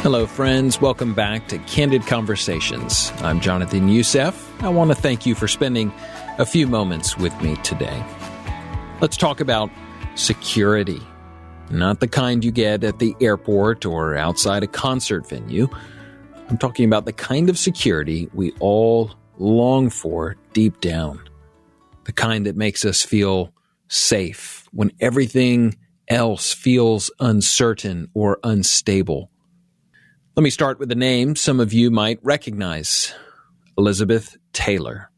Hello, friends. Welcome back to Candid Conversations. I'm Jonathan Youssef. I want to thank you for spending a few moments with me today. Let's talk about security. Not the kind you get at the airport or outside a concert venue. I'm talking about the kind of security we all long for deep down. The kind that makes us feel safe when everything else feels uncertain or unstable. Let me start with a name some of you might recognize, Elizabeth Taylor.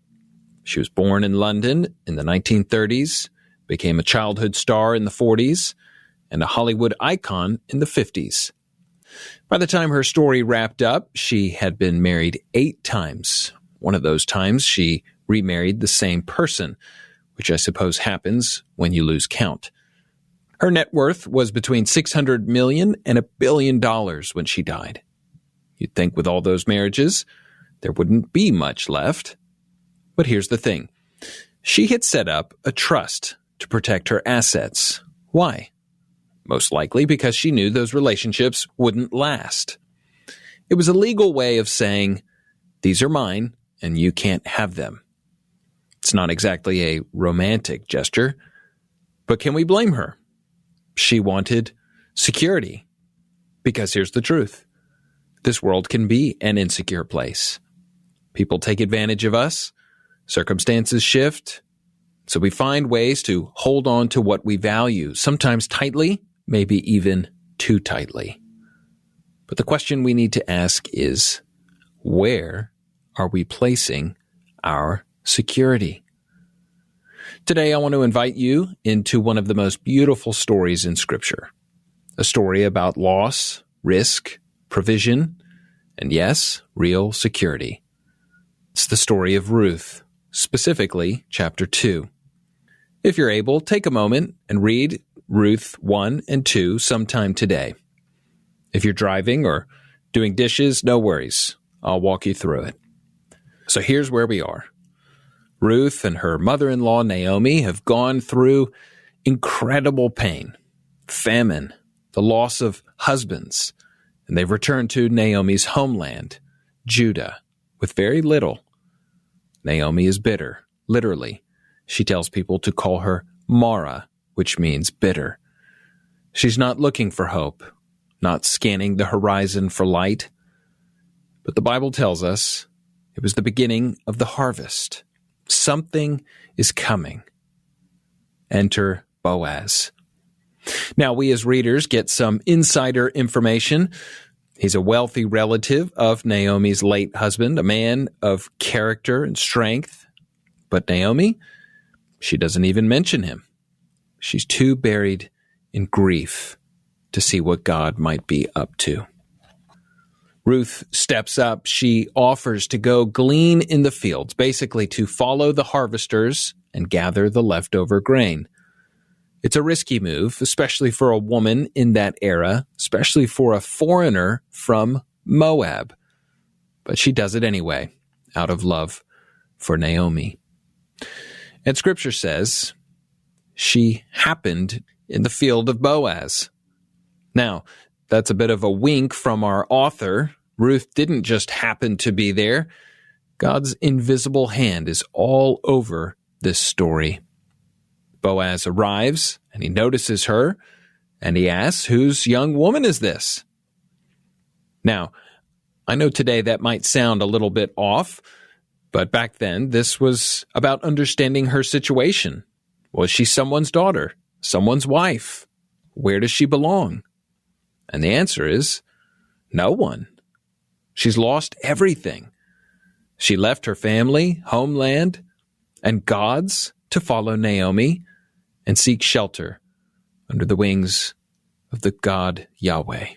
She was born in London in the 1930s, became a childhood star in the 40s, and a Hollywood icon in the 50s. By the time her story wrapped up, she had been married 8 times. One of those times, she remarried the same person, which I suppose happens when you lose count. Her net worth was between $600 million and $1 billion when she died. You'd think with all those marriages, there wouldn't be much left. But here's the thing. She had set up a trust to protect her assets. Why? Most likely because she knew those relationships wouldn't last. It was a legal way of saying, these are mine and you can't have them. It's not exactly a romantic gesture, but can we blame her? She wanted security. Because here's the truth. This world can be an insecure place. People take advantage of us. Circumstances shift. So we find ways to hold on to what we value, sometimes tightly, maybe even too tightly. But the question we need to ask is, where are we placing our security? Today, I want to invite you into one of the most beautiful stories in Scripture. A story about loss, risk, provision, and yes, real security. It's the story of Ruth, specifically chapter 2. If you're able, take a moment and read Ruth 1 and 2 sometime today. If you're driving or doing dishes, no worries. I'll walk you through it. So here's where we are. Ruth and her mother-in-law Naomi have gone through incredible pain, famine, the loss of husbands, and they've returned to Naomi's homeland, Judah, with very little. Naomi is bitter, literally. She tells people to call her Mara, which means bitter. She's not looking for hope, not scanning the horizon for light. But the Bible tells us it was the beginning of the harvest. Something is coming. Enter Boaz. Now, we as readers get some insider information. He's a wealthy relative of Naomi's late husband, a man of character and strength. But Naomi, she doesn't even mention him. She's too buried in grief to see what God might be up to. Ruth steps up. She offers to go glean in the fields, basically to follow the harvesters and gather the leftover grain. It's a risky move, especially for a woman in that era, especially for a foreigner from Moab. But she does it anyway, out of love for Naomi. And Scripture says she happened in the field of Boaz. Now, that's a bit of a wink from our author. Ruth didn't just happen to be there. God's invisible hand is all over this story. Boaz arrives, and he notices her, and he asks, whose young woman is this? Now, I know today that might sound a little bit off, but back then, this was about understanding her situation. Was she someone's daughter, someone's wife? Where does she belong? And the answer is, no one. She's lost everything. She left her family, homeland, and God's to follow Naomi and seek shelter under the wings of the God Yahweh.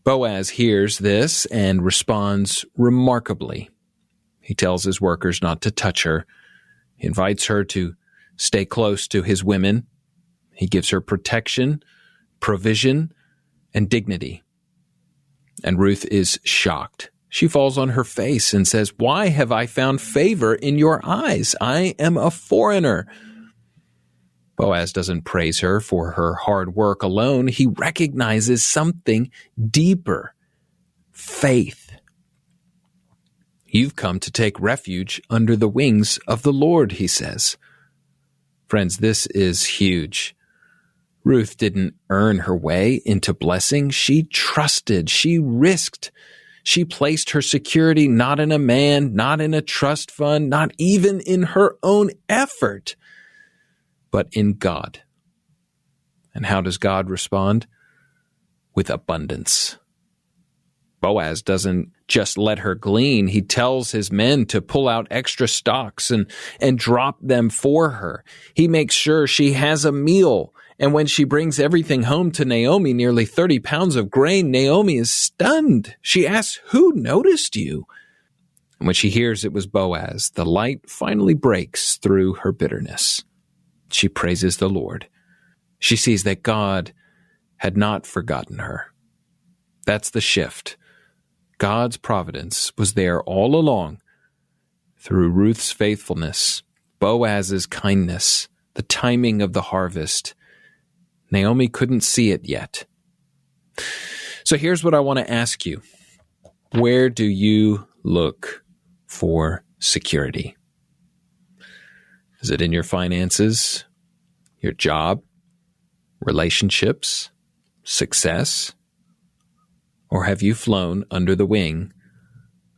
Boaz hears this and responds remarkably. He tells his workers not to touch her. He invites her to stay close to his women. He gives her protection, provision, and dignity. And Ruth is shocked. She falls on her face and says, "Why have I found favor in your eyes? I am a foreigner." Boaz doesn't praise her for her hard work alone. He recognizes something deeper: faith. You've come to take refuge under the wings of the Lord, he says. Friends, this is huge. Ruth didn't earn her way into blessing. She trusted. She risked. She placed her security not in a man, not in a trust fund, not even in her own effort, but in God. And how does God respond? With abundance. Boaz doesn't just let her glean. He tells his men to pull out extra stalks and drop them for her. He makes sure she has a meal. And when she brings everything home to Naomi, nearly 30 pounds of grain, Naomi is stunned. She asks, "Who noticed you?" And when she hears it was Boaz, the light finally breaks through her bitterness. She praises the Lord. She sees that God had not forgotten her. That's the shift. God's providence was there all along through Ruth's faithfulness, Boaz's kindness, the timing of the harvest. Naomi couldn't see it yet. So here's what I want to ask you. Where do you look for security? Is it in your finances, your job, relationships, success? Or have you flown under the wing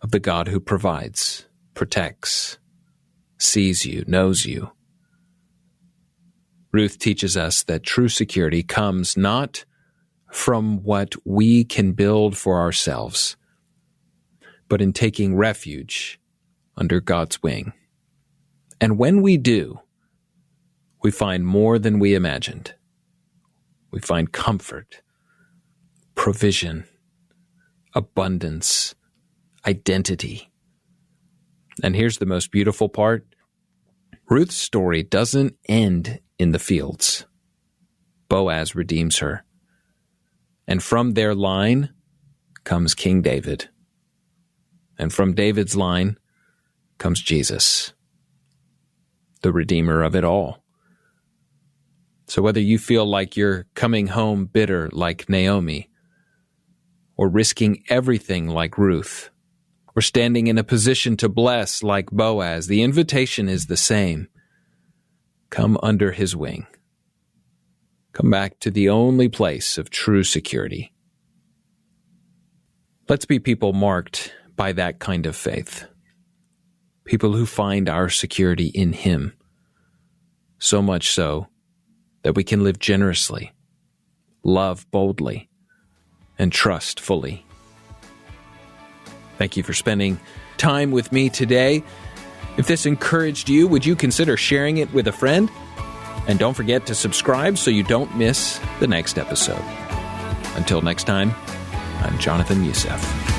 of the God who provides, protects, sees you, knows you? Ruth teaches us that true security comes not from what we can build for ourselves, but in taking refuge under God's wing. And when we do, we find more than we imagined. We find comfort, provision, abundance, identity. And here's the most beautiful part. Ruth's story doesn't end in the fields. Boaz redeems her. And from their line comes King David. And from David's line comes Jesus, the Redeemer of it all. So whether you feel like you're coming home bitter like Naomi, or risking everything like Ruth, or standing in a position to bless like Boaz, the invitation is the same. Come under his wing. Come back to the only place of true security. Let's be people marked by that kind of faith. People who find our security in him, so much so that we can live generously, love boldly, and trust fully. Thank you for spending time with me today. If this encouraged you, would you consider sharing it with a friend? And don't forget to subscribe so you don't miss the next episode. Until next time, I'm Jonathan Youssef.